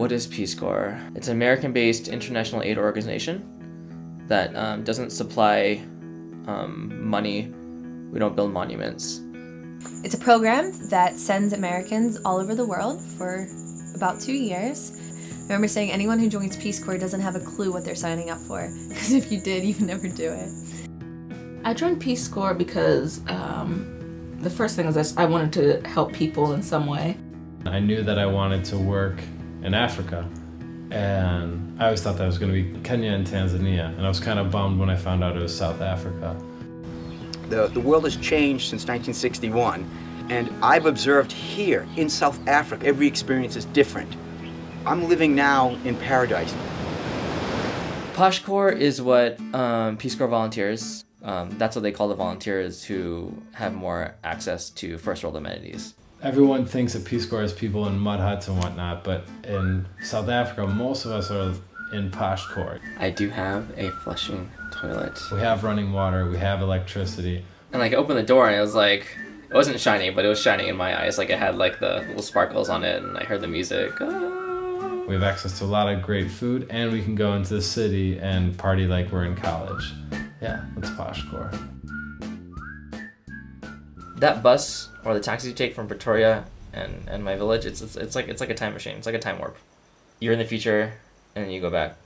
What is Peace Corps? It's an American-based international aid organization that doesn't supply money. We don't build monuments. It's a program that sends Americans all over the world for about 2 years. I remember saying anyone who joins Peace Corps doesn't have a clue what they're signing up for, because if you did, you would never do it. I joined Peace Corps because the first thing is I wanted to help people in some way. I knew that I wanted to work in Africa, and I always thought that was going to be Kenya and Tanzania, and I was kind of bummed when I found out it was South Africa. The world has changed since 1961, and I've observed here in South Africa, every experience is different. I'm living now in paradise. Posh Corps is what Peace Corps volunteers, that's what they call the volunteers who have more access to first world amenities. Everyone thinks that Peace Corps is people in mud huts and whatnot, but in South Africa, most of us are in Posh Corps. I do have a flushing toilet. We have running water, we have electricity. And like I opened the door and it was like, it wasn't shiny, but it was shining in my eyes. Like it had like the little sparkles on it, and I heard the music. Ah. We have access to a lot of great food, and we can go into the city and party like we're in college. Yeah, that's Posh Corps. That bus or the taxi you take from Pretoria and my village, it's like a time machine. It's like a time warp. You're in the future and you go back.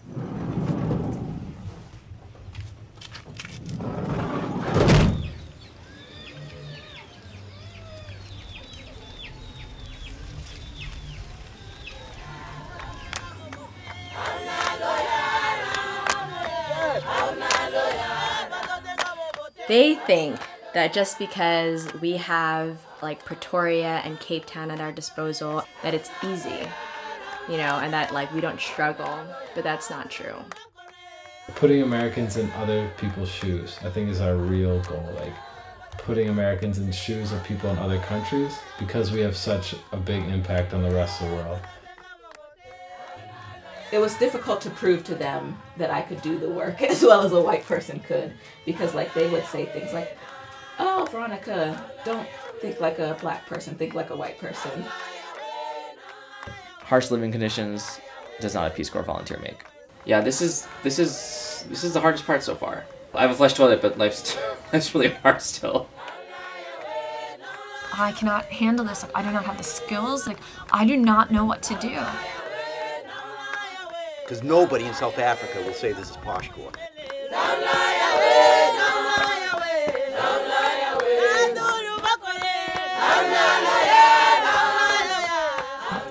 They think that just because we have like Pretoria and Cape Town at our disposal, that it's easy, you know, and that like we don't struggle, but that's not true. Putting Americans in other people's shoes, I think, is our real goal. Like putting Americans in shoes of people in other countries, because we have such a big impact on the rest of the world. It was difficult to prove to them that I could do the work as well as a white person could, because like they would say things like, "Oh, Veronica, don't think like a black person, think like a white person." Harsh living conditions does not a Peace Corps volunteer make. Yeah, this is the hardest part so far. I have a flush toilet, but life's really hard still. I cannot handle this. Like, I do not have the skills. Like, I do not know what to do. Because nobody in South Africa will say this is Posh Corps.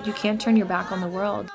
You can't turn your back on the world.